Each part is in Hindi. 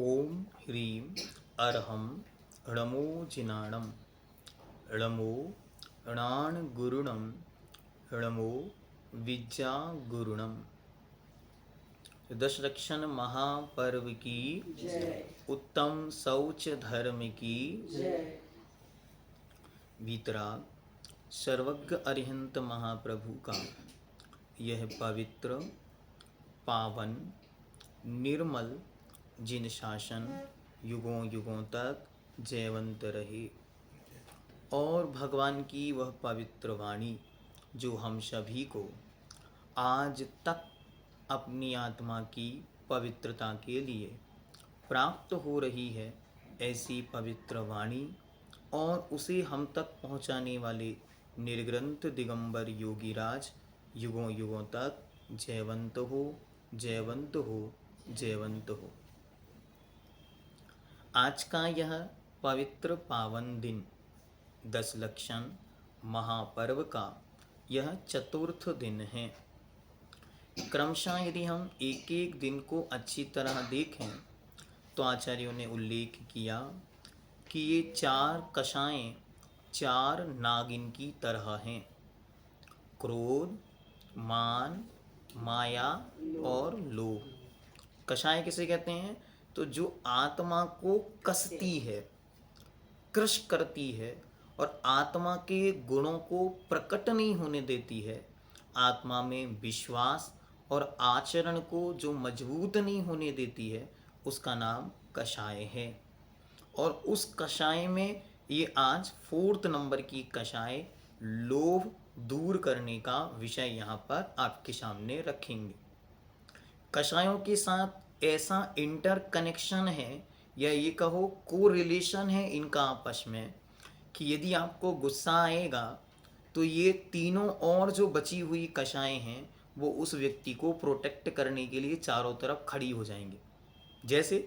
ओम ह्रीं अर्हं णमो जिनाणं णमो णाणगुरुणं णमो विद्यागुरुणं। दशरक्षण महापर्व की जय। उत्तम शौच धर्म की जय। वीतराग सर्वज्ञ अरिहंत महाप्रभु का यह पवित्र पावन निर्मल जिन शासन युगों युगों तक जयवंत रहे और भगवान की वह पवित्र वाणी जो हम सभी को आज तक अपनी आत्मा की पवित्रता के लिए प्राप्त हो रही है, ऐसी पवित्र वाणी और उसे हम तक पहुँचाने वाले निर्ग्रंथ दिगंबर योगीराज युगों युगों तक जयवंत हो, जयवंत हो, जयवंत हो। आज का यह पवित्र पावन दिन दशलक्षण महापर्व का यह चतुर्थ दिन है। क्रमशः यदि हम एक एक दिन को अच्छी तरह देखें तो आचार्यों ने उल्लेख किया कि ये चार कषायें चार नागिन की तरह हैं। क्रोध, मान, माया और लोभ। कषाय किसे कहते हैं? तो जो आत्मा को कसती है, क्रश करती है और आत्मा के गुणों को प्रकट नहीं होने देती है, आत्मा में विश्वास और आचरण को जो मजबूत नहीं होने देती है, उसका नाम कषाय है। और उस कषाय में ये आज 4th नंबर की कषाय लोभ दूर करने का विषय यहाँ पर आपके सामने रखेंगे। कषायों के साथ ऐसा इंटर कनेक्शन है या ये कहो को रिलेशन है इनका आपस में कि यदि आपको गुस्सा आएगा तो ये तीनों और जो बची हुई कषायें हैं वो उस व्यक्ति को प्रोटेक्ट करने के लिए चारों तरफ खड़ी हो जाएंगे। जैसे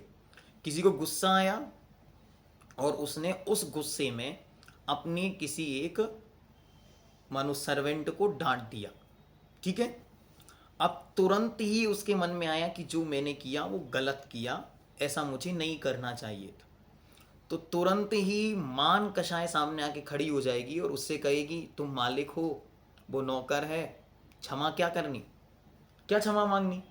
किसी को गुस्सा आया और उसने उस गुस्से में अपने किसी एक मानो सर्वेंट को डांट दिया, ठीक है। अब तुरंत ही उसके मन में आया कि जो मैंने किया वो गलत किया, ऐसा मुझे नहीं करना चाहिए था। तो तुरंत ही मान कषाय सामने आके खड़ी हो जाएगी और उससे कहेगी तुम मालिक हो, वो नौकर है, क्षमा क्या करनी, क्या क्षमा मांगनी।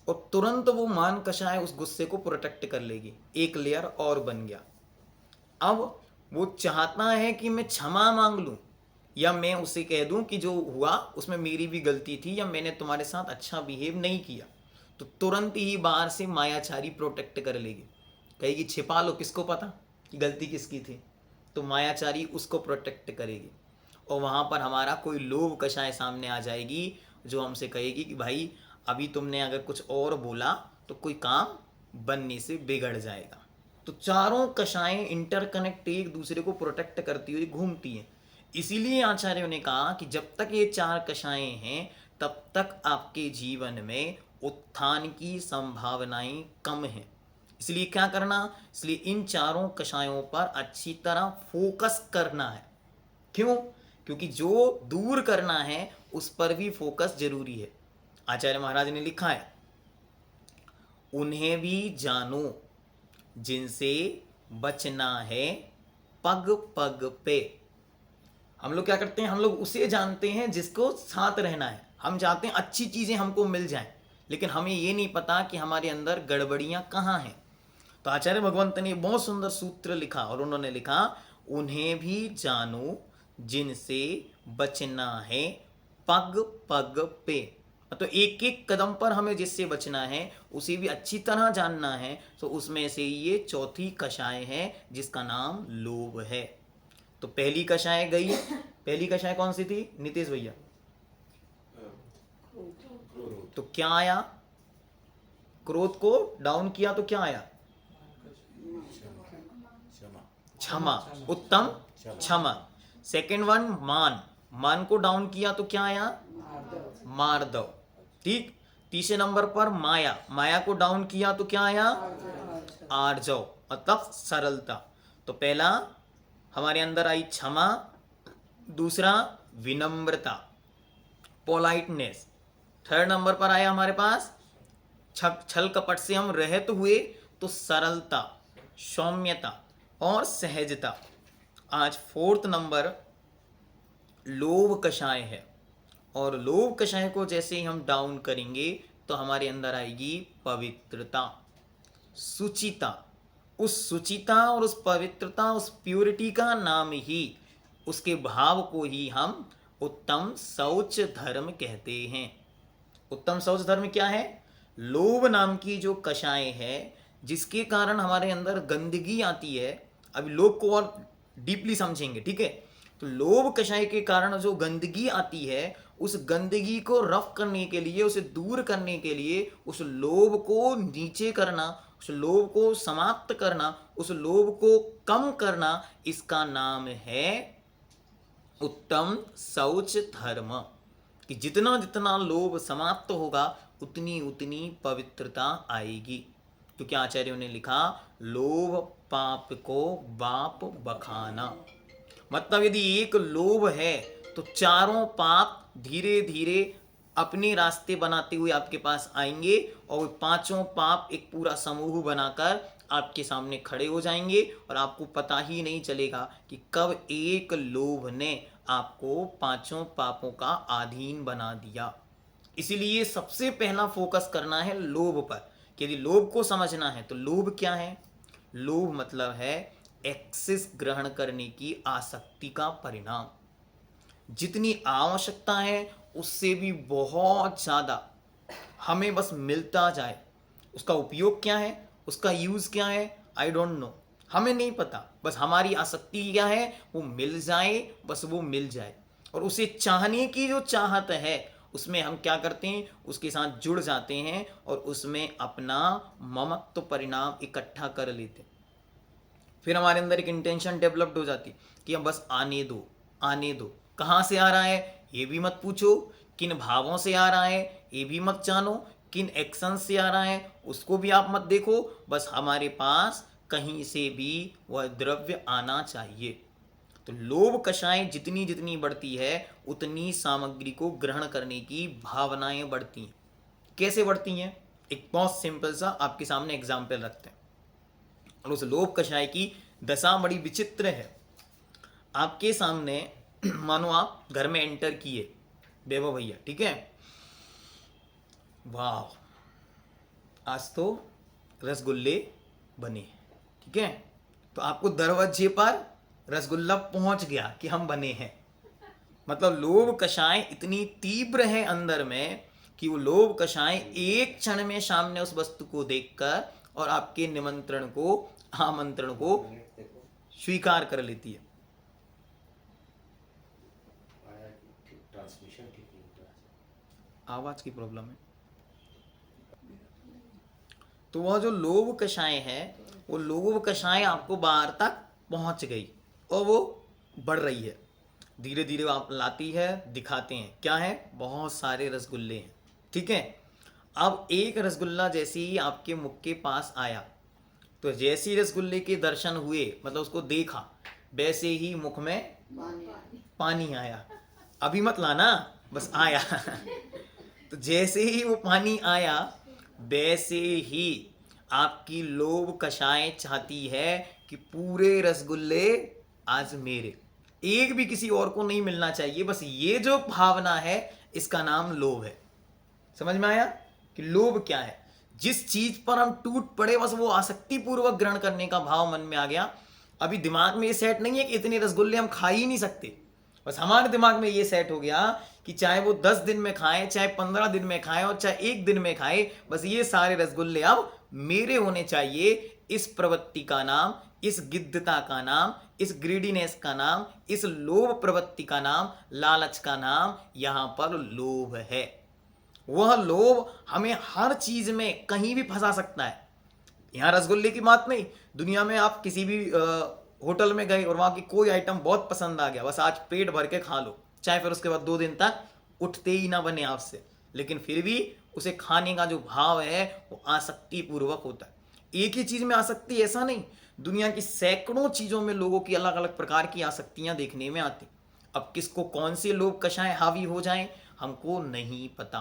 और तुरंत वो मान कषाय उस गुस्से को प्रोटेक्ट कर लेगी, एक लेयर और बन गया। अब वो चाहता है कि मैं क्षमा मांग लूं या मैं उसे कह दूं कि जो हुआ उसमें मेरी भी गलती थी या मैंने तुम्हारे साथ अच्छा बिहेव नहीं किया, तो तुरंत ही बाहर से मायाचारी प्रोटेक्ट कर लेगी, कहेगी छिपा लो, किसको पता कि गलती किसकी थी। तो मायाचारी उसको प्रोटेक्ट करेगी और वहाँ पर हमारा कोई लोभ कषाय सामने आ जाएगी जो हमसे कहेगी कि भाई अभी तुमने अगर कुछ और बोला तो कोई काम बनने से बिगड़ जाएगा। तो चारों कषायें इंटरकनेक्ट एक दूसरे को प्रोटेक्ट करती हुई घूमती हैं। इसीलिए आचार्यों ने कहा कि जब तक ये चार कषायें हैं तब तक आपके जीवन में उत्थान की संभावनाएं कम हैं। इसलिए क्या करना, इसलिए इन चारों कषायों पर अच्छी तरह फोकस करना है। क्यों? क्योंकि जो दूर करना है उस पर भी फोकस जरूरी है। आचार्य महाराज ने लिखा है, उन्हें भी जानो जिनसे बचना है पग पग पे। हम लोग क्या करते हैं, हम लोग उसे जानते हैं जिसको साथ रहना है। हम चाहते हैं अच्छी चीज़ें हमको मिल जाएं, लेकिन हमें ये नहीं पता कि हमारे अंदर गड़बड़ियां कहाँ हैं। तो आचार्य भगवंत ने बहुत सुंदर सूत्र लिखा और उन्होंने लिखा, उन्हें भी जानो जिनसे बचना है पग पग पे। तो एक एक कदम पर हमें जिससे बचना है उसे भी अच्छी तरह जानना है। तो उसमें से ये चौथी कषाय है जिसका नाम लोभ है। तो पहली कषाय गई, पहली कषाय कौन सी थी नितेश भैया? तो क्या आया? क्रोध को डाउन किया तो क्या आया? क्षमा, उत्तम क्षमा। सेकेंड वन मान, मान को डाउन किया तो क्या आया? मार्दव, ठीक। तीसरे नंबर पर माया, माया को डाउन किया तो क्या आया? आर्जव, मतलब सरलता। तो पहला हमारे अंदर आई क्षमा, दूसरा विनम्रता, पोलाइटनेस। थर्ड नंबर पर आया हमारे पास छल कपट से हम रहित हुए तो सरलता, सौम्यता और सहजता। आज 4th नंबर लोभ कषाय है, और लोभ कषाय को जैसे ही हम डाउन करेंगे तो हमारे अंदर आएगी पवित्रता, सुचिता। उस सुचिता और उस पवित्रता, उस प्योरिटी का नाम ही, उसके भाव को ही हम उत्तम शौच धर्म कहते हैं। उत्तम शौच धर्म क्या है? लोभ नाम की जो कषाय है, जिसके कारण हमारे अंदर गंदगी आती है। अभी लोभ को और डीपली समझेंगे, ठीक है? तो लोभ कषाय के कारण जो गंदगी आती है, उस गंदगी को रफ करने के लिए, उसे दूर करने के लिए, उस लोभ को नीचे करना, उस लोभ को समाप्त करना, उस लोभ को कम करना, इसका नाम है उत्तम शौच धर्म। कि जितना जितना लोभ समाप्त होगा उतनी उतनी पवित्रता आएगी। क्योंकि आचार्यों ने लिखा, लोभ पाप को बाप बखाना। मतलब यदि एक लोभ है तो चारों पाप धीरे धीरे अपने रास्ते बनाते हुए आपके पास आएंगे, और 5 पाप एक पूरा समूह बनाकर आपके सामने खड़े हो जाएंगे, और आपको पता ही नहीं चलेगा कि कब एक लोभ ने आपको 5 पापों का अधीन बना दिया। इसीलिए सबसे पहला फोकस करना है लोभ पर। कि यदि लोभ को समझना है तो लोभ क्या है? लोभ मतलब है एक्सेस ग्रहण करने की आसक्ति का परिणाम। जितनी आवश्यकता है उससे भी बहुत ज़्यादा हमें बस मिलता जाए। उसका उपयोग क्या है, उसका यूज़ क्या है, आई डोंट नो, हमें नहीं पता। बस हमारी आसक्ति क्या है, वो मिल जाए, बस वो मिल जाए। और उसे चाहने की जो चाहत है, उसमें हम क्या करते हैं, उसके साथ जुड़ जाते हैं और उसमें अपना ममत्व परिणाम इकट्ठा कर लेते हैं। फिर हमारे अंदर एक इंटेंशन डेवलप्ड हो जाती कि हम बस आने दो, आने दो। कहाँ से आ रहा है ये भी मत पूछो, किन भावों से आ रहा है ये भी मत जानो, किन एक्शन से आ रहा है उसको भी आप मत देखो, बस हमारे पास कहीं से भी वह द्रव्य आना चाहिए। तो लोभ कषाय जितनी जितनी बढ़ती है उतनी सामग्री को ग्रहण करने की भावनाएं बढ़ती हैं। कैसे बढ़ती हैं? एक बहुत सिंपल सा आपके सामने एग्जाम्पल रखते हैं। और उस लोभ कषाय की दशा बड़ी विचित्र है। आपके सामने मानो आप घर में एंटर किए, वैभव भैया, ठीक है, वाह आज तो रसगुल्ले बने, ठीक है, तो आपको दरवाजे पर रसगुल्ला पहुंच गया कि हम बने हैं। मतलब लोभ कषाय इतनी तीव्र है अंदर में कि वो लोभ कषाय एक क्षण में सामने उस वस्तु को देखकर और आपके निमंत्रण को, आमंत्रण को स्वीकार कर लेती है। आवाज की प्रॉब्लम है। तो वह जो लोभ कषाय है, वो लोभ कषाय आपको बाहर तक पहुंच गई और वो बढ़ रही है, धीरे धीरे आप लाती है, दिखाते हैं क्या है, बहुत सारे रसगुल्ले हैं, ठीक है। अब एक रसगुल्ला जैसे ही आपके मुख के पास आया, तो जैसे ही रसगुल्ले के दर्शन हुए, मतलब उसको देखा, वैसे ही मुख में पानी आया। अभी मत लाना, बस आया। तो जैसे ही वो पानी आया, वैसे ही आपकी लोभ कषाय चाहती है कि पूरे रसगुल्ले आज मेरे, एक भी किसी और को नहीं मिलना चाहिए। बस ये जो भावना है इसका नाम लोभ है। समझ में आया कि लोभ क्या है? जिस चीज पर हम टूट पड़े, बस वो आसक्ति पूर्वक ग्रहण करने का भाव मन में आ गया। अभी दिमाग में ये सेट नहीं है कि इतने रसगुल्ले हम खा ही नहीं सकते, बस हमारे दिमाग में ये सेट हो गया कि चाहे वो 10 दिन में खाएं, चाहे 15 दिन में खाएं और चाहे 1 दिन में खाएं, बस ये सारे रसगुल्ले अब मेरे होने चाहिए। इस प्रवृत्ति का नाम, इस गिद्धता का नाम, इस ग्रीडीनेस का नाम, इस लोभ प्रवृत्ति का नाम, लालच का नाम यहां पर लोभ है। वह लोभ हमें हर चीज में कहीं भी फंसा सकता है। यहां रसगुल्ले की बात नहीं, दुनिया में आप किसी भी होटल में गए और वहां की कोई आइटम बहुत पसंद आ गया, बस आज पेट भर के खा लो, चाहे फिर उसके बाद 2 दिन तक उठते ही ना बने आपसे, लेकिन फिर भी उसे खाने का जो भाव है वो आसक्ति पूर्वक होता है। एक ही चीज में आसक्ति ऐसा नहीं, दुनिया की सैकड़ों चीजों में लोगों की अलग अलग प्रकार की आसक्तियां देखने में आती। अब किसको कौन से लोभ कषाय हावी हो जाएं हमको नहीं पता।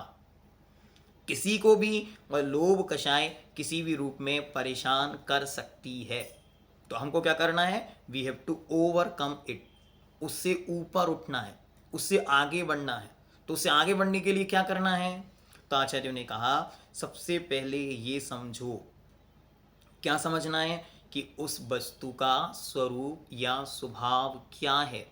किसी को भी वह लोभ कषाय किसी भी रूप में परेशान कर सकती है। तो हमको क्या करना है? We have to overcome it. उससे ऊपर उठना है, उससे आगे बढ़ना है। तो उससे आगे बढ़ने के लिए क्या करना है? तो आचार्यों ने कहा सबसे पहले ये समझो। क्या समझना है? कि उस वस्तु का स्वरूप या स्वभाव क्या है।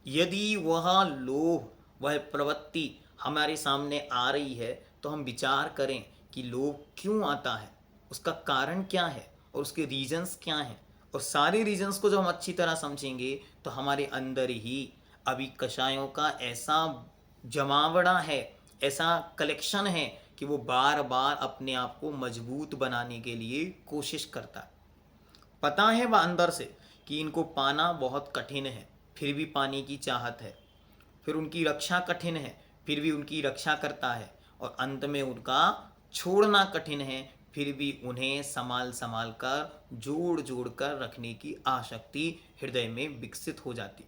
यदि वह लोभ, वह प्रवृत्ति हमारे सामने आ रही है तो हम विचार करें कि लोभ क्यों आता है, उसका कारण क्या है और उसके रीजंस क्या हैं। और सारे रीजंस को जब हम अच्छी तरह समझेंगे तो हमारे अंदर ही अभी कषायों का ऐसा जमावड़ा है, ऐसा कलेक्शन है कि वो बार बार अपने आप को मजबूत बनाने के लिए कोशिश करता है। पता है वह अंदर से कि इनको पाना बहुत कठिन है, फिर भी पाने की चाहत है। फिर उनकी रक्षा कठिन है, फिर भी उनकी रक्षा करता है। और अंत में उनका छोड़ना कठिन है, फिर भी उन्हें संभाल संभाल कर जोड़ जोड़ कर रखने की आसक्ति हृदय में विकसित हो जाती।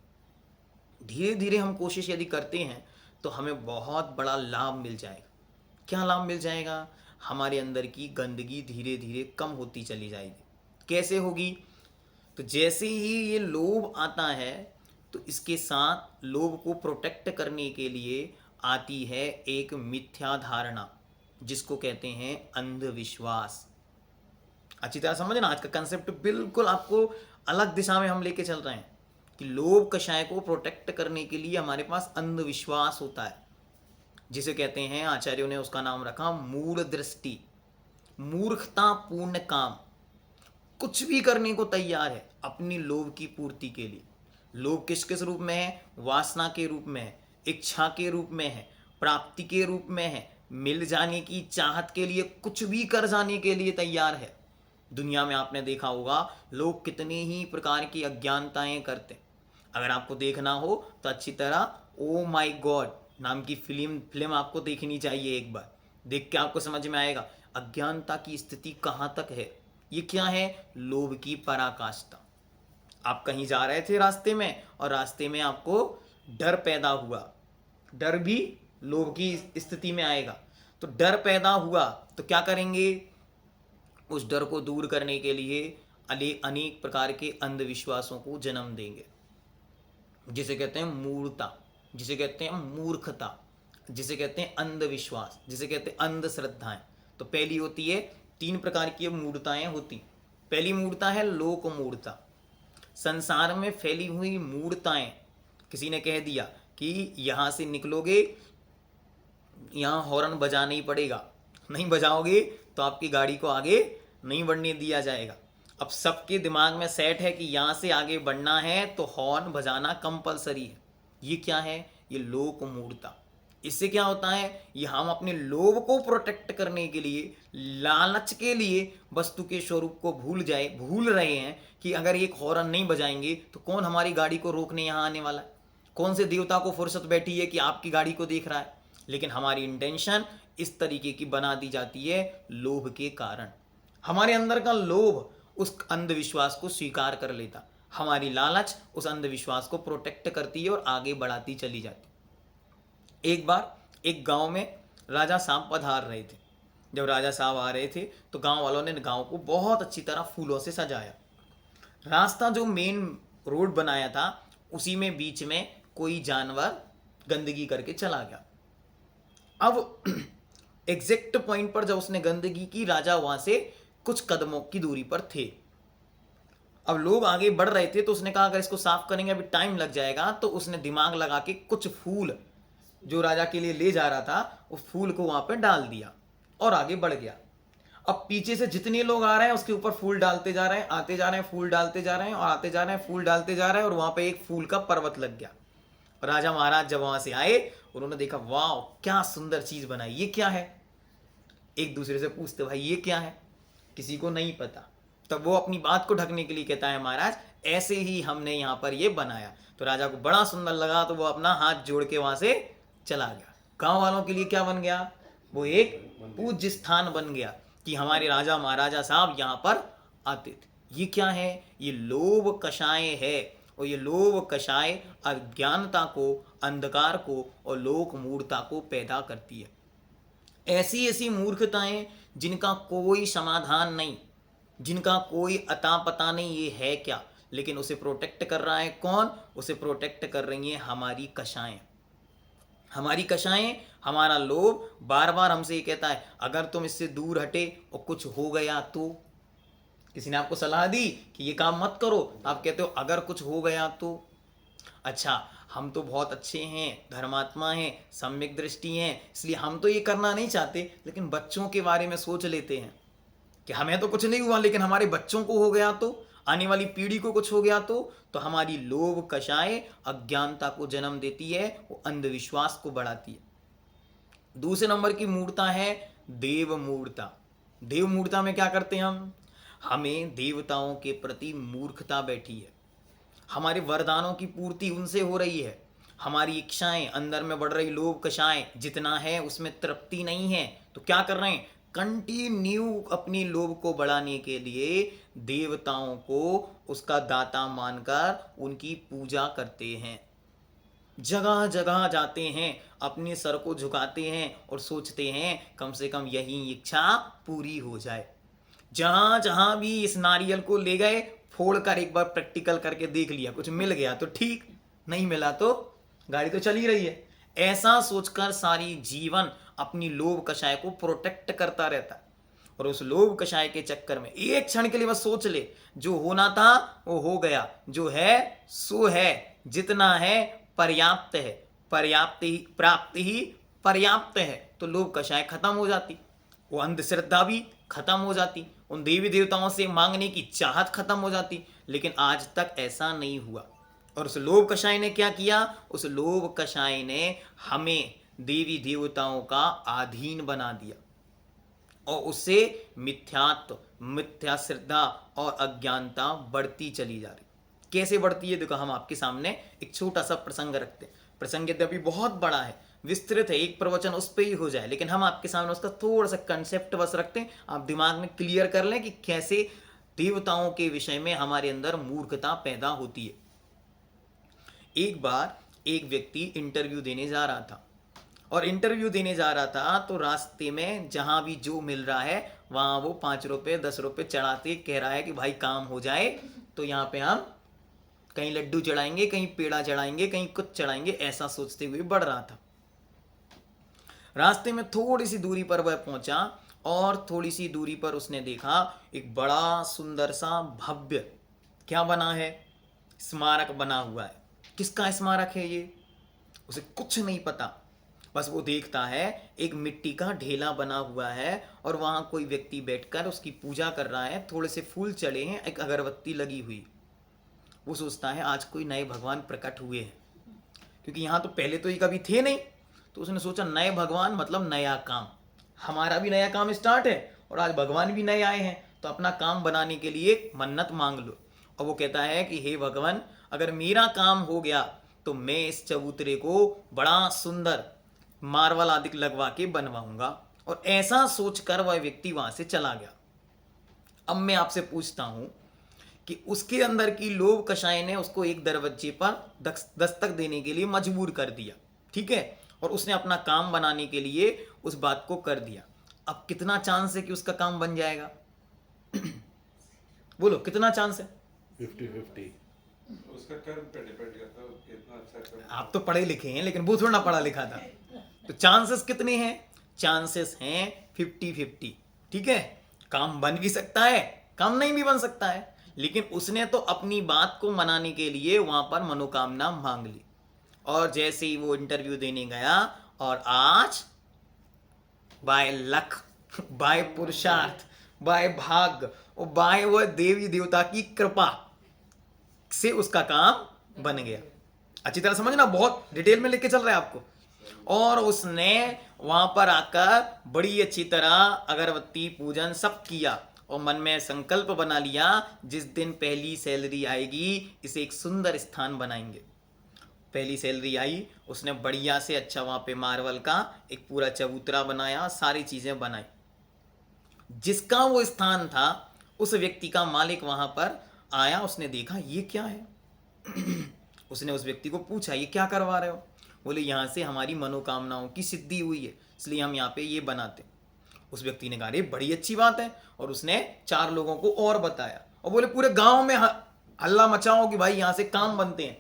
धीरे धीरे हम कोशिश यदि करते हैं तो हमें बहुत बड़ा लाभ मिल जाएगा। क्या लाभ मिल जाएगा? हमारे अंदर की गंदगी धीरे धीरे कम होती चली जाएगी। कैसे होगी? तो जैसे ही ये लोभ आता है तो इसके साथ लोभ को प्रोटेक्ट करने के लिए आती है एक मिथ्या धारणा, जिसको कहते हैं अंधविश्वास। अच्छी तरह समझना, आज का कंसेप्ट बिल्कुल आपको अलग दिशा में हम लेके चल रहे हैं कि लोभ कषाय को प्रोटेक्ट करने के लिए हमारे पास अंधविश्वास होता है, जिसे कहते हैं, आचार्यों ने उसका नाम रखा मूढ़ दृष्टि। मूर्खतापूर्ण काम, कुछ भी करने को तैयार है अपनी लोभ की पूर्ति के लिए। लोभ किस किस रूप में है? वासना के रूप में है, इच्छा के रूप में है, प्राप्ति के रूप में है, मिल जाने की चाहत के लिए कुछ भी कर जाने के लिए तैयार है। दुनिया में आपने देखा होगा लोग कितने ही प्रकार की अज्ञानताएं करते हैं। अगर आपको देखना हो तो अच्छी तरह ओ माई गॉड नाम की फिल्म आपको देखनी चाहिए। एक बार देख के आपको समझ में आएगा अज्ञानता की स्थिति कहाँ तक है। ये क्या है? लोभ की पराकाष्ठा। आप कहीं जा रहे थे रास्ते में और रास्ते में आपको डर पैदा हुआ। डर भी लोभ की स्थिति में आएगा। तो डर पैदा हुआ तो क्या करेंगे? उस डर को दूर करने के लिए अनेक प्रकार के अंधविश्वासों को जन्म देंगे, जिसे कहते हैं मूर्खता, जिसे कहते हैं मूर्खता, जिसे कहते हैं अंधविश्वास, जिसे कहते हैं अंधश्रद्धाएं। तो पहली होती है, 3 प्रकार की मूर्खताएं होती। पहली मूर्खता है लोक मूर्खता। संसार में फैली हुई मूर्खताएं। किसी ने कह दिया कि यहाँ से निकलोगे यहाँ हॉर्न बजाना ही पड़ेगा, नहीं बजाओगे तो आपकी गाड़ी को आगे नहीं बढ़ने दिया जाएगा। अब सबके दिमाग में सेट है कि यहाँ से आगे बढ़ना है तो हॉर्न बजाना कंपलसरी है। ये क्या है? ये लोक मूर्खता। इससे क्या होता है? ये हम अपने लोभ को प्रोटेक्ट करने के लिए, लालच के लिए वस्तु के स्वरूप को भूल रहे हैं कि अगर एक हॉर्न नहीं बजाएंगे तो कौन हमारी गाड़ी को रोकने यहाँ आने वाला है? कौन से देवता को फुर्सत बैठी है कि आपकी गाड़ी को देख रहा है? लेकिन हमारी इंटेंशन इस तरीके की बना दी जाती है लोभ के कारण। हमारे अंदर का लोभ उस अंधविश्वास को स्वीकार कर लेता, हमारी लालच उस अंधविश्वास को प्रोटेक्ट करती है और आगे बढ़ाती चली जाती। एक बार एक गांव में राजा साहब पधार रहे थे। जब राजा साहब आ रहे थे तो गांव वालों ने गांव को बहुत अच्छी तरह फूलों से सजाया। रास्ता जो मेन रोड बनाया था उसी में बीच में कोई जानवर गंदगी करके चला गया। अब एग्जैक्ट पॉइंट पर जब उसने गंदगी की, राजा वहां से कुछ कदमों की दूरी पर थे। अब लोग आगे बढ़ रहे थे तो उसने कहा अगर इसको साफ करेंगे अभी टाइम लग जाएगा। तो उसने दिमाग लगा के कुछ फूल जो राजा के लिए ले जा रहा था उस फूल को वहां पर डाल दिया और आगे बढ़ गया। अब पीछे से जितने लोग आ रहे हैं उसके ऊपर फूल डालते जा रहे हैं, आते जा रहे हैं, फूल डालते जा रहे हैं और आते जा रहे हैं, फूल डालते जा रहे हैं। और वहां पे एक फूल का पर्वत लग गया। राजा महाराज जब वहां से आए उन्होंने देखा वाह क्या सुंदर चीज बनाई, ये क्या है? एक दूसरे से पूछते भाई ये क्या है? किसी को नहीं पता। तब वो अपनी बात को ढकने के लिए कहता है महाराज ऐसे ही हमने यहाँ पर ये बनाया। तो राजा को बड़ा सुंदर लगा तो वो अपना हाथ जोड़ के वहां से चला गया। गांव वालों के लिए क्या बन गया? वो एक पूज्य स्थान बन गया कि हमारे राजा महाराजा साहब यहाँ पर आते थे। ये क्या है? ये लोभ कषाय है। और ये लोभ कषाय अज्ञानता को, अंधकार को और लोक मूढ़ता को पैदा करती है। ऐसी ऐसी मूर्खताएं जिनका कोई समाधान नहीं, जिनका कोई अता पता नहीं ये है क्या, लेकिन उसे प्रोटेक्ट कर रहा है कौन? उसे प्रोटेक्ट कर रही हैं हमारी कषाएं। हमारी कषाएं, हमारा लोभ बार बार हमसे ये कहता है अगर तुम इससे दूर हटे और कुछ हो गया तो। किसी ने आपको सलाह दी कि ये काम मत करो, आप कहते हो अगर कुछ हो गया तो। अच्छा, हम तो बहुत अच्छे हैं, धर्मात्मा हैं, सम्यक दृष्टि हैं, इसलिए हम तो ये करना नहीं चाहते, लेकिन बच्चों के बारे में सोच लेते हैं कि हमें तो कुछ नहीं हुआ लेकिन हमारे बच्चों को हो गया तो, आने वाली पीढ़ी को कुछ हो गया तो हमारी लोभ कषाय अज्ञानता को जन्म देती है, वो अंधविश्वास को बढ़ाती है। दूसरे नंबर की मूर्ता है देव मूर्ता। देव मूर्ता में क्या करते हैं हम? हमें देवताओं के प्रति मूर्खता बैठी है, हमारे वरदानों की पूर्ति उनसे हो रही है, हमारी इच्छाएं अंदर में बढ़ रही लोभ कषाएं जितना है उसमें तृप्ति नहीं है, तो क्या कर रहे हैं? कंटिन्यू अपनी लोभ को बढ़ाने के लिए देवताओं को उसका दाता मानकर उनकी पूजा करते हैं। जगह जगह जाते हैं, अपने सर को झुकाते हैं और सोचते हैं कम से कम यही इच्छा पूरी हो जाए। जहां जहां भी इस नारियल को ले गए, फोड़ कर एक बार प्रैक्टिकल करके देख लिया, कुछ मिल गया तो ठीक, नहीं मिला तो गाड़ी तो चल ही रही है। ऐसा सोचकर सारी जीवन अपनी लोभ कषाय को प्रोटेक्ट करता रहता है, और उस लोभ कषाय के चक्कर में एक क्षण के लिए बस सोच ले जो होना था वो हो गया, जो है सो है, जितना है पर्याप्त है, पर्याप्त ही प्राप्त ही पर्याप्त है, तो लोभ कषाय खत्म हो जाती, वो अंधश्रद्धा भी खत्म हो जाती, उन देवी देवताओं से मांगने की चाहत खत्म हो जाती। लेकिन आज तक ऐसा नहीं हुआ, और उस लोभ कषाय ने क्या किया? उस लोभ कषाय ने हमें देवी देवताओं का अधीन बना दिया, और उससे मिथ्यात्व, मिथ्या श्रद्धा और अज्ञानता बढ़ती चली जा रही। कैसे बढ़ती है? देखो, हम आपके सामने एक छोटा सा प्रसंग रखते हैं। प्रसंग यद्यपि बहुत बड़ा है, विस्तृत है, एक प्रवचन उस पर ही हो जाए, लेकिन हम आपके सामने उसका थोड़ा सा कंसेप्ट बस रखते हैं, आप दिमाग में क्लियर कर लें कि कैसे देवताओं के विषय में हमारे अंदर मूर्खता पैदा होती है। एक बार एक व्यक्ति इंटरव्यू देने जा रहा था, और इंटरव्यू देने जा रहा था तो रास्ते में जहां भी जो मिल रहा है वहां वो 5 रुपये 10 रुपये चढ़ाते कह रहा है कि भाई काम हो जाए तो यहाँ पे हम कहीं लड्डू चढ़ाएंगे, कहीं पेड़ा चढ़ाएंगे, कहीं कुछ चढ़ाएंगे, ऐसा सोचते हुए बढ़ रहा था। रास्ते में थोड़ी सी दूरी पर वह पहुंचा, और थोड़ी सी दूरी पर उसने देखा एक बड़ा सुंदर सा भव्य क्या बना है? स्मारक बना हुआ है। किसका स्मारक है ये? उसे कुछ नहीं पता, बस वो देखता है एक मिट्टी का ढेला बना हुआ है, और वहां कोई व्यक्ति बैठकर उसकी पूजा कर रहा है, थोड़े से फूल चढ़े हैं, एक अगरबत्ती लगी हुई। वो सोचता है आज कोई नए भगवान प्रकट हुए हैं, क्योंकि यहाँ तो पहले तो ये कभी थे नहीं, तो उसने सोचा नए भगवान मतलब नया काम, हमारा भी नया काम स्टार्ट है और आज भगवान भी नए आए हैं, तो अपना काम बनाने के लिए मन्नत मांग लो। और वो कहता है कि हे भगवान, अगर मेरा काम हो गया तो मैं इस चबूतरे को बड़ा सुंदर मार्बल आदि लगवा के बनवाऊंगा। और ऐसा सोचकर वह व्यक्ति वहां से चला गया। अब मैं आपसे पूछता हूं कि उसके अंदर की लोभ कषाय ने उसको एक दरवाजे पर दस्तक देने के लिए मजबूर कर दिया, ठीक है, और उसने अपना काम बनाने के लिए उस बात को कर दिया। अब कितना चांस है कि उसका काम बन जाएगा? बोलो कितना चांस है? 50-50 उसका कर्म पे डिपेंड करता है कितना अच्छा कर्म। आप तो पढ़े लिखे हैं, लेकिन वो थोड़ा ना पढ़ा लिखा था, तो चांसेस कितने हैं? चांसेस हैं 50-50, ठीक है। काम बन भी सकता है, काम नहीं भी बन सकता है, लेकिन उसने तो अपनी बात को मनाने के लिए वहां पर मनोकामना मांग ली। और जैसे ही वो इंटरव्यू देने गया, और आज बाय लक, बाय पुरुषार्थ, बाय भाग्य और बाय वह देवी देवता की कृपा से उसका काम बन गया। अच्छी तरह समझना, बहुत डिटेल में लेके चल रहा है आपको। और उसने वहां पर आकर बड़ी अच्छी तरह अगरबत्ती पूजन सब किया, और मन में संकल्प बना लिया जिस दिन पहली सैलरी आएगी इसे एक सुंदर स्थान बनाएंगे। पहली सैलरी आई, उसने बढ़िया से अच्छा वहां पे मार्बल का एक पूरा चबूतरा बनाया, सारी चीजें बनाई। जिसका वो स्थान था उस व्यक्ति का मालिक वहां पर आया, उसने देखा ये क्या है। उसने उस व्यक्ति को पूछा ये क्या करवा रहे हो? बोले यहाँ से हमारी मनोकामनाओं की सिद्धि हुई है, इसलिए हम यहाँ पे ये बनाते। उस व्यक्ति ने कहा अरे बड़ी अच्छी बात है, और उसने 4 लोगों को और बताया और बोले पूरे गांव में हल्ला मचाओ कि भाई यहाँ से काम बनते हैं।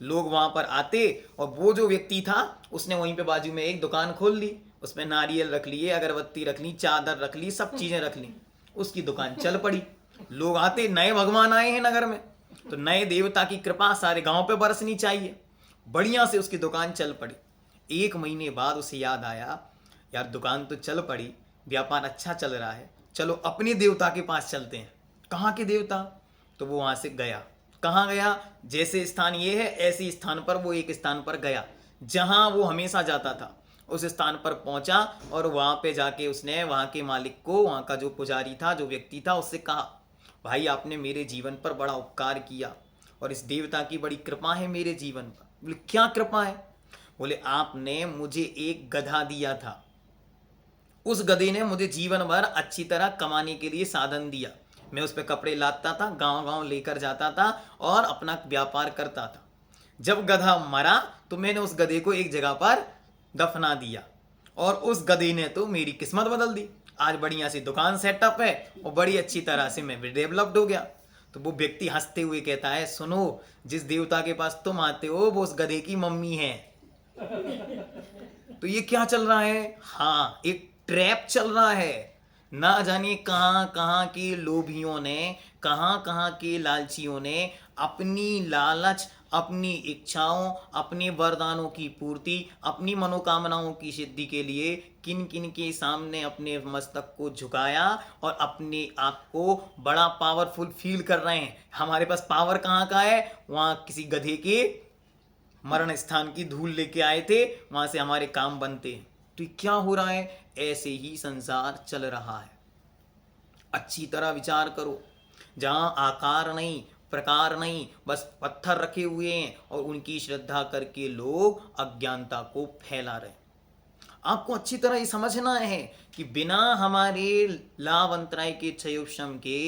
लोग वहां पर आते और वो जो व्यक्ति था उसने वहीं पे बाजू में एक दुकान खोल ली, उसमें नारियल रख लिए, अगरबत्ती रख ली, चादर रख ली, सब चीजें रख ली, उसकी दुकान चल पड़ी। लोग आते, नए भगवान आए हैं नगर में तो नए देवता की कृपा सारे गांव पे बरसनी चाहिए, बढ़िया से उसकी दुकान चल पड़ी। 1 महीने बाद उसे याद आया यार दुकान तो चल पड़ी, व्यापार अच्छा चल रहा है, चलो अपने देवता के पास चलते हैं। कहाँ के देवता? तो वो वहां से गया। कहाँ गया? जैसे स्थान ये है ऐसे स्थान पर वो एक स्थान पर गया जहां वो हमेशा जाता था। उस स्थान पर पहुंचा और वहां पे जाके उसने वहां के मालिक को, वहां का जो पुजारी था, जो व्यक्ति था, उससे कहा भाई आपने मेरे जीवन पर बड़ा उपकार किया और इस देवता की बड़ी कृपा है मेरे जीवन पर। बोले क्या कृपा है? बोले आपने मुझे एक गधा दिया था, उस गधे ने मुझे जीवन भर अच्छी तरह कमाने के लिए साधन दिया, मैं उस पर कपड़े लाता था, गांव गांव लेकर जाता था और अपना व्यापार करता था। जब गधा मरा तो मैंने उस गधे को एक जगह पर दफना दिया और उस गधे ने तो मेरी किस्मत बदल दी। आज बढ़िया सी दुकान सेटअप है और बड़ी अच्छी तरह से मैं भी डेवलप्ड हो गया। तो वो व्यक्ति हंसते हुए कहता है सुनो, जिस देवता के पास तुम आते हो वो उस गधे की मम्मी है। तो ये क्या चल रहा है? हाँ, एक ट्रैप चल रहा है। ना जाने कहां कहां के लोभियों ने, कहां कहां के लालचियों ने अपनी लालच, अपनी इच्छाओं, अपने वरदानों की पूर्ति, अपनी मनोकामनाओं की सिद्धि के लिए किन किन के सामने अपने मस्तक को झुकाया और अपने आप को बड़ा पावरफुल फील कर रहे हैं। हमारे पास पावर कहाँ का है? वहां किसी गधे के मरण स्थान की धूल लेके आए थे, वहां से हमारे काम बनते हैं। तो क्या हो रहा है? ऐसे ही संसार चल रहा है। अच्छी तरह विचार करो, जहां आकार नहीं, प्रकार नहीं, बस पत्थर रखे हुए हैं और उनकी श्रद्धा करके लोग अज्ञानता को फैला रहे हैं। आपको अच्छी तरह ये समझना है कि बिना हमारे लाभ अंतराय के क्षयोपशम के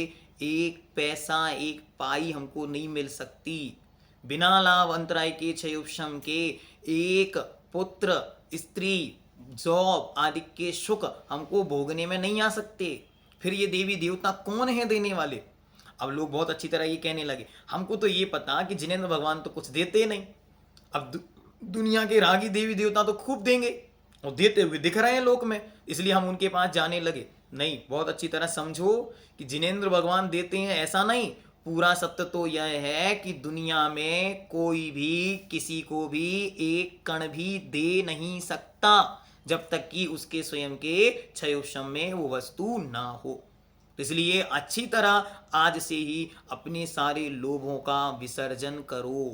एक पैसा, एक पाई हमको नहीं मिल सकती। बिना लाभ अंतराय के क्षयोपशम के एक पुत्र, स्त्री, जॉब आदि के सुख हमको भोगने में नहीं आ सकते। फिर ये देवी देवता कौन है देने वाले? अब लोग बहुत अच्छी तरह ये कहने लगे, हमको तो ये पता कि जिनेंद्र भगवान तो कुछ देते नहीं, अब दुनिया के रागी देवी देवता तो खूब देंगे और देते हुए दिख रहे हैं लोक में, इसलिए हम उनके पास जाने लगे। नहीं, बहुत अच्छी तरह समझो कि जिनेंद्र भगवान देते हैं ऐसा नहीं। पूरा सत्य तो यह है कि दुनिया में कोई भी किसी को भी एक कण भी दे नहीं सकता जब तक कि उसके स्वयं के क्षयोपशम में वो वस्तु ना हो। तो इसलिए अच्छी तरह आज से ही अपने सारे लोभों का विसर्जन करो।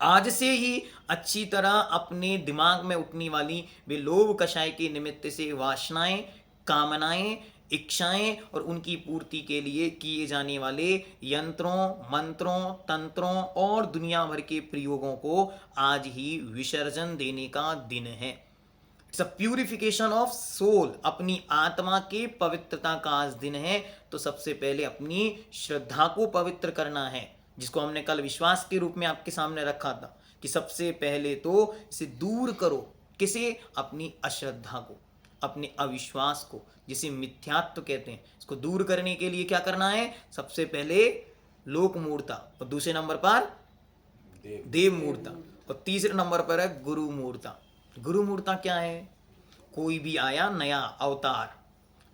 आज से ही अच्छी तरह अपने दिमाग में उठने वाली वे लोभ कषाय के निमित्त से वासनाएं, कामनाएं, इच्छाएं और उनकी पूर्ति के लिए किए जाने वाले यंत्रों, मंत्रों, तंत्रों और दुनिया भर के प्रयोगों को आज ही विसर्जन देने का दिन है। It's a purification of soul. अपनी आत्मा के पवित्रता का आज दिन है। तो सबसे पहले अपनी श्रद्धा को पवित्र करना है, जिसको हमने कल विश्वास के रूप में आपके सामने रखा था कि सबसे पहले तो इसे दूर करो। किसे? अपनी अश्रद्धा को, अपने अविश्वास को, जिसे मिथ्यात्व कहते हैं। इसको दूर करने के लिए क्या करना है? सबसे पहले लोक मूर्ता, और दूसरे नंबर पर देव मूर्ता, और तीसरे नंबर पर है गुरु मूर्ता। गुरु मूर्ता क्या है? कोई भी आया नया अवतार,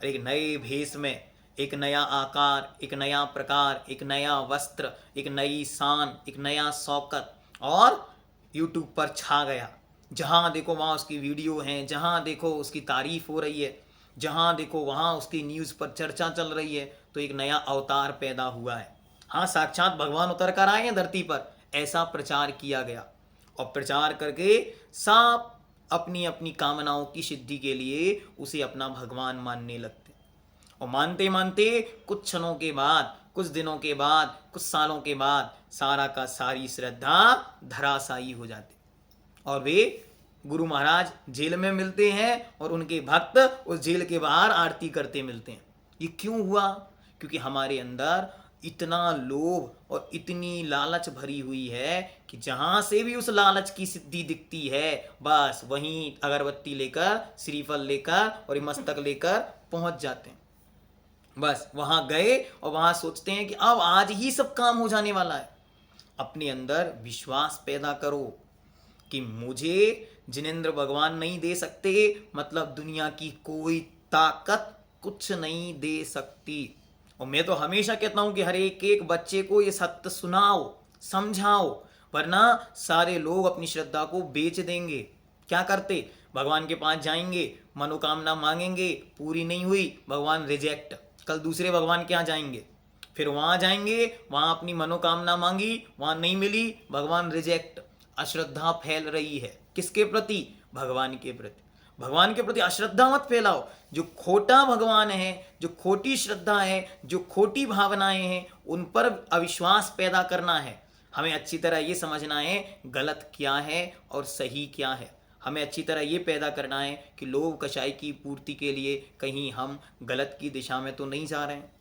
एक नए भेष में, एक नया आकार, एक नया प्रकार, एक नया वस्त्र, एक नई शान, एक नया शौकत, और यूट्यूब पर छा गया। जहाँ देखो वहाँ उसकी वीडियो हैं, जहाँ देखो उसकी तारीफ हो रही है, जहाँ देखो वहाँ उसकी न्यूज़ पर चर्चा चल रही है। तो एक नया अवतार पैदा हुआ है। हाँ, साक्षात भगवान उतर कर आए हैं धरती पर, ऐसा प्रचार किया गया। और प्रचार करके सब अपनी अपनी कामनाओं की सिद्धि के लिए उसे अपना भगवान मानने लगते। और मानते मानते कुछ क्षणों के बाद, कुछ दिनों के बाद, कुछ सालों के बाद सारा का सारी श्रद्धा धराशायी हो जाती और वे गुरु महाराज जेल में मिलते हैं और उनके भक्त उस जेल के बाहर आरती करते मिलते हैं। ये क्यों हुआ? क्योंकि हमारे अंदर इतना लोभ और इतनी लालच भरी हुई है कि जहाँ से भी उस लालच की सिद्धि दिखती है, बस वहीं अगरबत्ती लेकर, श्रीफल लेकर और ये मस्तक लेकर पहुंच जाते हैं। बस वहां गए और वहां सोचते हैं कि अब आज ही सब काम हो जाने वाला है। अपने अंदर विश्वास पैदा करो कि मुझे जिनेंद्र भगवान नहीं दे सकते, मतलब दुनिया की कोई ताकत कुछ नहीं दे सकती। और मैं तो हमेशा कहता हूं कि हर एक एक बच्चे को ये सत्य सुनाओ, समझाओ, वरना सारे लोग अपनी श्रद्धा को बेच देंगे। क्या करते, भगवान के पास जाएंगे, मनोकामना मांगेंगे, पूरी नहीं हुई, भगवान रिजेक्ट। कल दूसरे भगवान के यहाँ जाएंगे, फिर वहां जाएंगे, वहां अपनी मनोकामना मांगी, वहां नहीं मिली, भगवान रिजेक्ट। अश्रद्धा फैल रही है किसके प्रति? भगवान के प्रति। भगवान के प्रति अश्रद्धा मत फैलाओ। जो खोटा भगवान है, जो खोटी श्रद्धा है, जो खोटी भावनाएं हैं, उन पर अविश्वास पैदा करना है। हमें अच्छी तरह ये समझना है गलत क्या है और सही क्या है। हमें अच्छी तरह ये पैदा करना है कि लोभ कषाय की पूर्ति के लिए कहीं हम गलत की दिशा में तो नहीं जा रहे हैं।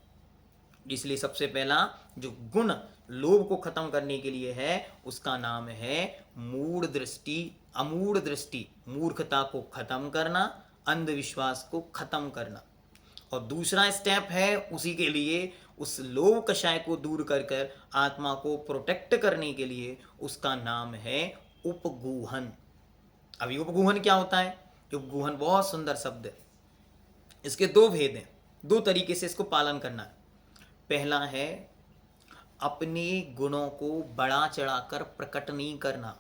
इसलिए सबसे पहला जो गुण लोभ को खत्म करने के लिए है, उसका नाम है मूढ़ दृष्टि, अमूढ़ दृष्टि। मूर्खता को खत्म करना, अंधविश्वास को खत्म करना। और दूसरा स्टेप है उसी के लिए, उस लोभ कषाय को दूर कर कर आत्मा को प्रोटेक्ट करने के लिए, उसका नाम है उपगूहन। अभी उपगूहन क्या होता है? उपगूहन बहुत सुंदर शब्द है। इसके दो भेद हैं, दो तरीके से इसको पालन करना है। पहला है अपने गुणों को बढ़ा चढ़ाकर प्रकट नहीं करना।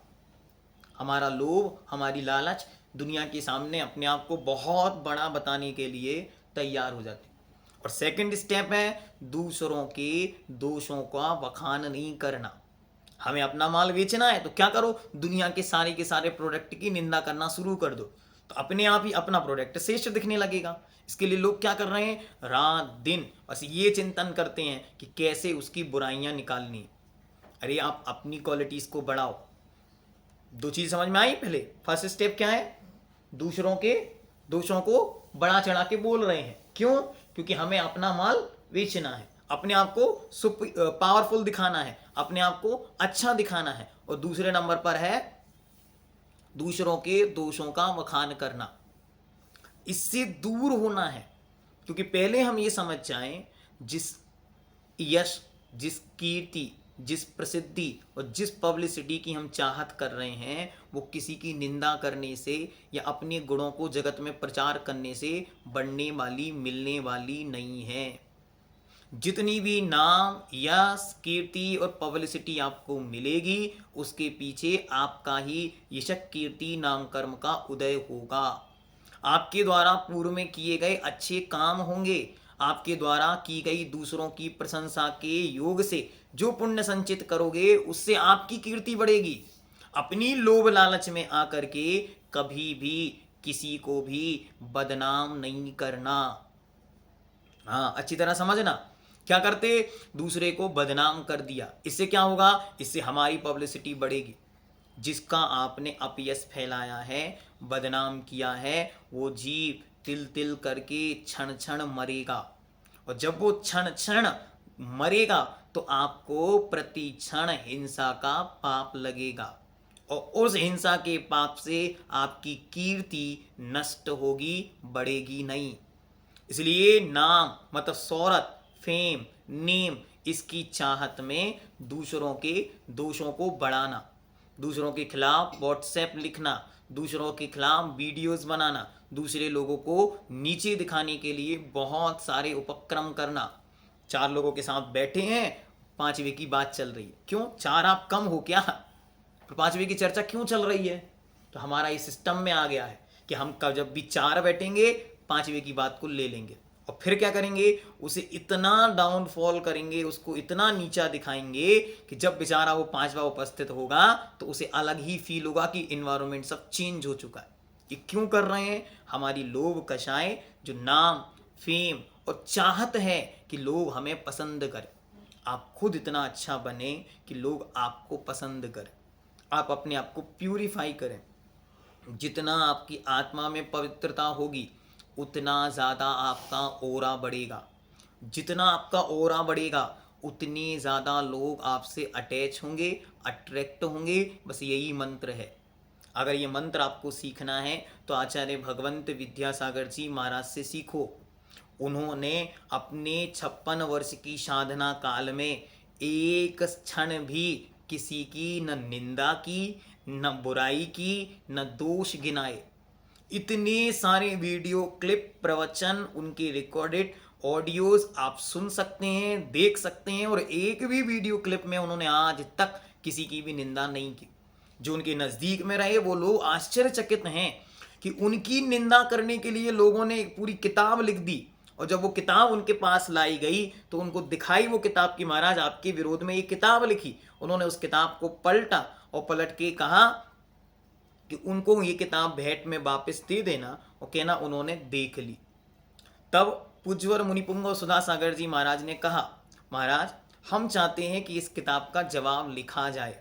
हमारा लोभ, हमारी लालच दुनिया के सामने अपने आप को बहुत बड़ा बताने के लिए तैयार हो जाती। और सेकंड स्टेप है दूसरों के दोषों का बखान नहीं करना। हमें अपना माल बेचना है तो क्या करो, दुनिया के सारे प्रोडक्ट की निंदा करना शुरू कर दो, तो अपने आप ही अपना प्रोडक्ट श्रेष्ठ दिखने लगेगा। इसके लिए लोग क्या कर रहे हैं, रात दिन बस ये चिंतन करते हैं कि कैसे उसकी बुराइयां निकालनी। अरे आप अपनी क्वालिटीज को बढ़ाओ। दो चीज समझ में आई? पहले फर्स्ट स्टेप क्या है, दूसरों के दोषों को बढ़ा चढ़ा के बोल रहे हैं। क्यों? क्योंकि हमें अपना माल बेचना है, अपने आप को पावरफुल दिखाना है, अपने आप को अच्छा दिखाना है। और दूसरे नंबर पर है दूसरों के दोषों का बखान करना। इससे दूर होना है, क्योंकि पहले हम ये समझ जाएं जिस यश, जिस कीर्ति, जिस प्रसिद्धि और जिस पब्लिसिटी की हम चाहत कर रहे हैं, वो किसी की निंदा करने से या अपने गुणों को जगत में प्रचार करने से बढ़ने वाली, मिलने वाली नहीं है। जितनी भी नाम, यश, कीर्ति और पब्लिसिटी आपको मिलेगी, उसके पीछे आपका ही यशक, कीर्ति, नाम, कर्म का उदय होगा। आपके द्वारा पूर्व में किए गए अच्छे काम होंगे, आपके द्वारा की गई दूसरों की प्रशंसा के योग से जो पुण्य संचित करोगे, उससे आपकी कीर्ति बढ़ेगी। अपनी लोभ लालच में आकर के कभी भी किसी को भी बदनाम नहीं करना। हाँ, अच्छी तरह समझना। क्या करते, दूसरे को बदनाम कर दिया, इससे क्या होगा, इससे हमारी पब्लिसिटी बढ़ेगी। जिसका आपने अपयश फैलाया है, बदनाम किया है, वो जीव तिल तिल करके क्षण क्षण मरेगा। और जब वो क्षण क्षण मरेगा तो आपको प्रति क्षण हिंसा का पाप लगेगा, और उस हिंसा के पाप से आपकी कीर्ति नष्ट होगी, बढ़ेगी नहीं। इसलिए नाम मतलब शोहरत, फेम, नेम, इसकी चाहत में दूसरों के दोषों को बढ़ाना, दूसरों के खिलाफ व्हाट्सएप लिखना, दूसरों के खिलाफ वीडियोस बनाना, दूसरे लोगों को नीचे दिखाने के लिए बहुत सारे उपक्रम करना। चार लोगों के साथ बैठे हैं, पांचवे की बात चल रही है। क्यों? चार आप कम हो क्या? पांचवे की चर्चा क्यों चल रही है? तो हमारा ये सिस्टम में आ गया है कि हम कब जब भी चार बैठेंगे, पांचवे की बात को ले लेंगे और फिर क्या करेंगे, उसे इतना डाउनफॉल करेंगे, उसको इतना नीचा दिखाएंगे कि जब बेचारा वो पांचवा उपस्थित होगा तो उसे अलग ही फील होगा कि इन्वायरमेंट सब चेंज हो चुका है। ये क्यों कर रहे हैं? हमारी लोभ कषाय, जो नाम, फेम और चाहत है कि लोग हमें पसंद करें। आप खुद इतना अच्छा बने कि लोग आपको पसंद करें। आप अपने आप को प्यूरिफाई करें। जितना आपकी आत्मा में पवित्रता होगी, उतना ज़्यादा आपका ओरा बढ़ेगा। जितना आपका ओरा बढ़ेगा, उतने ज़्यादा लोग आपसे अटैच होंगे, अट्रैक्ट होंगे। बस यही मंत्र है। अगर ये मंत्र आपको सीखना है तो आचार्य भगवंत विद्यासागर जी महाराज से सीखो। उन्होंने अपने 56 वर्ष की साधना काल में एक क्षण भी किसी की न निंदा की, न बुराई की, न दोष गिनाए। इतने सारे वीडियो क्लिप, प्रवचन, उनके रिकॉर्डेड ऑडियोज आप सुन सकते हैं, देख सकते हैं, और एक भी वीडियो क्लिप में उन्होंने आज तक किसी की भी निंदा नहीं की। जो उनके नज़दीक में रहे वो लोग आश्चर्यचकित हैं कि उनकी निंदा करने के लिए लोगों ने एक पूरी किताब लिख दी। और जब वो किताब उनके पास लाई गई तो उनको दिखाई वो किताब कि महाराज आपके विरोध में एक किताब लिखी। उन्होंने उस किताब को पलटा और पलट के कहा कि उनको ये किताब भेंट में वापस दे देना, और कहना उन्होंने देख ली। तब पूज्यवर मुनिपुंग सुधा सागर जी महाराज ने कहा, महाराज हम चाहते हैं कि इस किताब का जवाब लिखा जाए।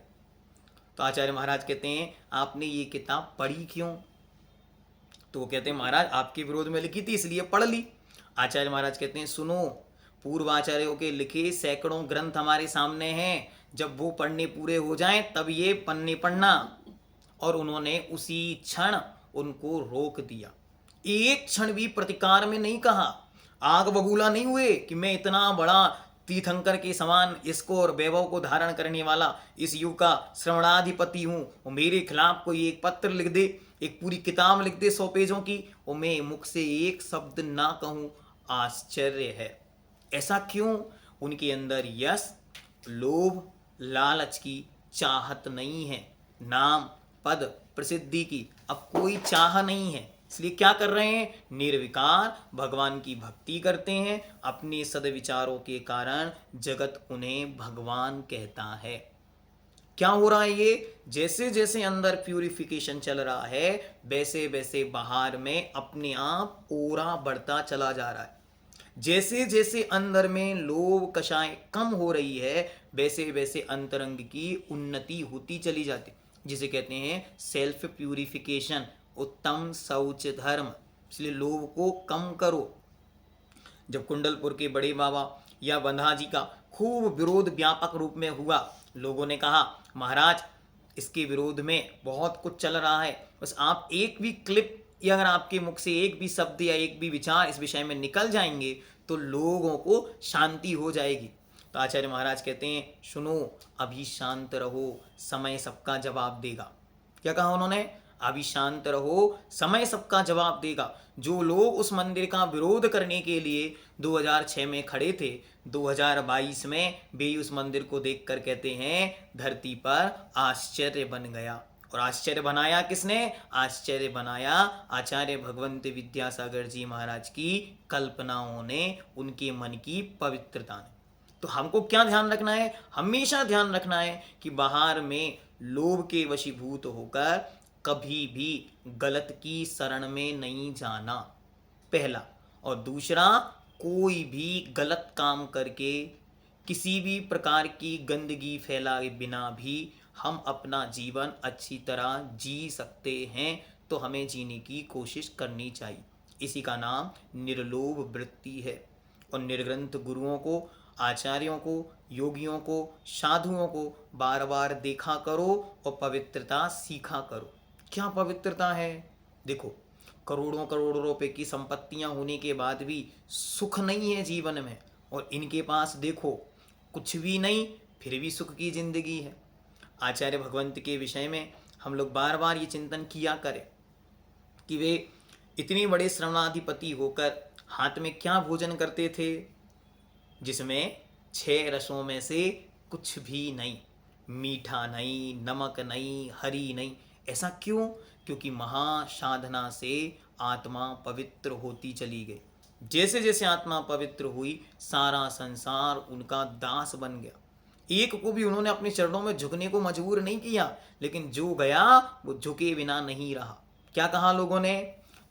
तो आचार्य महाराज कहते हैं आपने ये किताब पढ़ी क्यों? तो वो कहते हैं महाराज आपके विरोध में लिखी थी इसलिए पढ़ ली। आचार्य महाराज कहते हैं सुनो, पूर्वाचार्यों के लिखे सैकड़ों ग्रंथ हमारे सामने हैं, जब वो पढ़ने पूरे हो जाएं तब ये पन्ने पढ़ना। और उन्होंने उसी क्षण उनको रोक दिया। एक क्षण भी प्रतिकार में नहीं कहा, आग बबूला नहीं हुए कि मैं इतना बड़ा तीर्थंकर के समान इसको और वैभव को धारण करने वाला इस युग का श्रवणाधिपति हूँ, और मेरे खिलाफ कोई एक पत्र लिख दे, एक पूरी किताब लिख दे 100 पेजों की, और मैं मुख से एक शब्द ना कहूँ, आश्चर्य है। ऐसा क्यों? उनके अंदर यश, लोभ, लालच की चाहत नहीं है, नाम, पद, प्रसिद्धि की अब कोई चाह नहीं है। इसलिए क्या कर रहे हैं? निर्विकार भगवान की भक्ति करते हैं। अपने सदविचारों के कारण जगत उन्हें भगवान कहता है। क्या हो रहा है? ये जैसे जैसे अंदर प्यूरिफिकेशन चल रहा है वैसे वैसे बाहर में अपने आप ओरा बढ़ता चला जा रहा है। जैसे जैसे अंदर में लोभ कषाय कम हो रही है वैसे वैसे अंतरंग की उन्नति होती चली जाती, जिसे कहते हैं सेल्फ प्यूरिफिकेशन, उत्तम शौच धर्म। इसलिए लोभ को कम करो। जब कुंडलपुर के बड़े बाबा या बंधा जी का खूब विरोध व्यापक रूप में हुआ, लोगों ने कहा महाराज इसके विरोध में बहुत कुछ चल रहा है, बस आप एक भी क्लिप या अगर आपके मुख से एक भी शब्द या एक भी विचार इस विषय में निकल जाएंगे तो लोगों को शांति हो जाएगी। तो आचार्य महाराज कहते हैं सुनो, अभी शांत रहो, समय सबका जवाब देगा। क्या कहा उन्होंने? अभी शांत रहो, समय सबका जवाब देगा। जो लोग उस मंदिर का विरोध करने के लिए 2006 में खड़े थे, 2022 में वे उस मंदिर को देखकर कहते हैं धरती पर आश्चर्य बन गया। और आश्चर्य बनाया किसने? आश्चर्य बनाया आचार्य भगवंत विद्यासागर जी महाराज की कल्पनाओं ने, उनके मन की पवित्रता ने। तो हमको क्या ध्यान रखना है? हमेशा ध्यान रखना है कि बाहर में लोभ के वशीभूत होकर कभी भी गलत की शरण में नहीं जाना, पहला। और दूसरा, कोई भी गलत काम करके किसी भी प्रकार की गंदगी फैलाए बिना भी हम अपना जीवन अच्छी तरह जी सकते हैं, तो हमें जीने की कोशिश करनी चाहिए। इसी का नाम निर्लोभ वृत्ति है। और निर्ग्रंथ गुरुओं को, आचार्यों को, योगियों को, साधुओं को बार बार देखा करो और पवित्रता सीखा करो। क्या पवित्रता है? देखो, करोड़ों करोड़ों रुपए की संपत्तियां होने के बाद भी सुख नहीं है जीवन में, और इनके पास देखो कुछ भी नहीं, फिर भी सुख की जिंदगी है। आचार्य भगवंत के विषय में हम लोग बार बार ये चिंतन किया करें कि वे इतने बड़े श्रवणाधिपति होकर हाथ में क्या भोजन करते थे जिसमें 6 रसों में से कुछ भी नहीं, मीठा नहीं, नमक नहीं, हरी नहीं। ऐसा क्यों? क्योंकि महासाधना से आत्मा पवित्र होती चली गई। जैसे जैसे आत्मा पवित्र हुई सारा संसार उनका दास बन गया। एक को भी उन्होंने अपने चरणों में झुकने को मजबूर नहीं किया, लेकिन जो गया वो झुके बिना नहीं रहा। क्या कहा लोगों ने?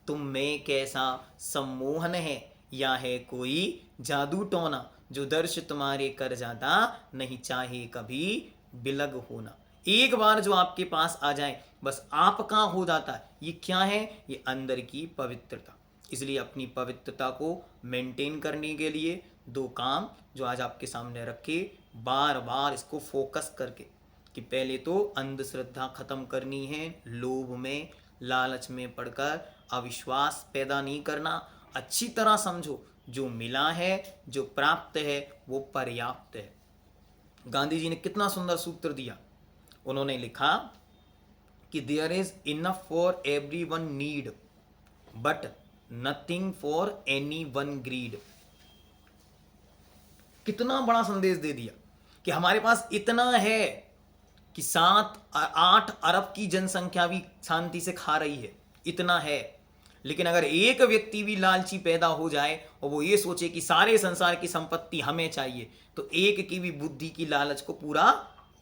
तुम में कैसा सम्मोहन है, या है कोई जादू टोना, जो दर्श तुम्हारे कर जाता, नहीं चाहे कभी बिलग होना। एक बार जो आपके पास आ जाए बस आपका हो जाता है। ये क्या है? ये अंदर की पवित्रता। इसलिए अपनी पवित्रता को मेंटेन करने के लिए दो काम जो आज आपके सामने रखे, बार बार इसको फोकस करके कि पहले तो अंधश्रद्धा खत्म करनी है, लोभ में लालच में पड़कर अविश्वास पैदा नहीं करना। अच्छी तरह समझो, जो मिला है, जो प्राप्त है, वो पर्याप्त है। गांधी जी ने कितना सुंदर सूत्र दिया। उन्होंने लिखा कि there is enough for everyone need but nothing for anyone greed. कितना बड़ा संदेश दे दिया कि हमारे पास इतना है कि 7-8 अरब की जनसंख्या भी शांति से खा रही है, इतना है। लेकिन अगर एक व्यक्ति भी लालची पैदा हो जाए और वो ये सोचे कि सारे संसार की संपत्ति हमें चाहिए, तो एक की भी बुद्धि की लालच को पूरा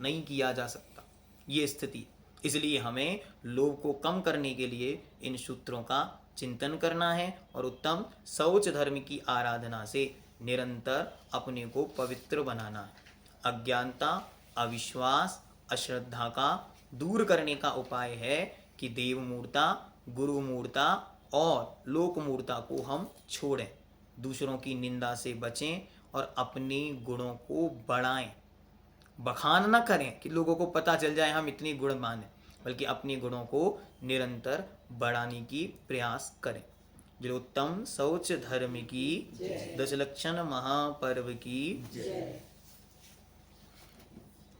नहीं किया जा सकता। ये स्थिति, इसलिए हमें लोभ को कम करने के लिए इन सूत्रों का चिंतन करना है और उत्तम शौच धर्म की आराधना से निरंतर अपने को पवित्र बनाना है। अज्ञानता, अविश्वास, अश्रद्धा का दूर करने का उपाय है कि देव मूर्ता, गुरु मूर्ता और लोक मूर्ता को हम छोड़ें, दूसरों की निंदा से बचें और अपने गुणों को बढ़ाएं। बखान न करें कि लोगों को पता चल जाए हम इतनी गुणवान हैं, बल्कि अपने गुणों को निरंतर बढ़ाने की प्रयास करें। जो उत्तम शौच धर्म की, 10 लक्षण महापर्व की।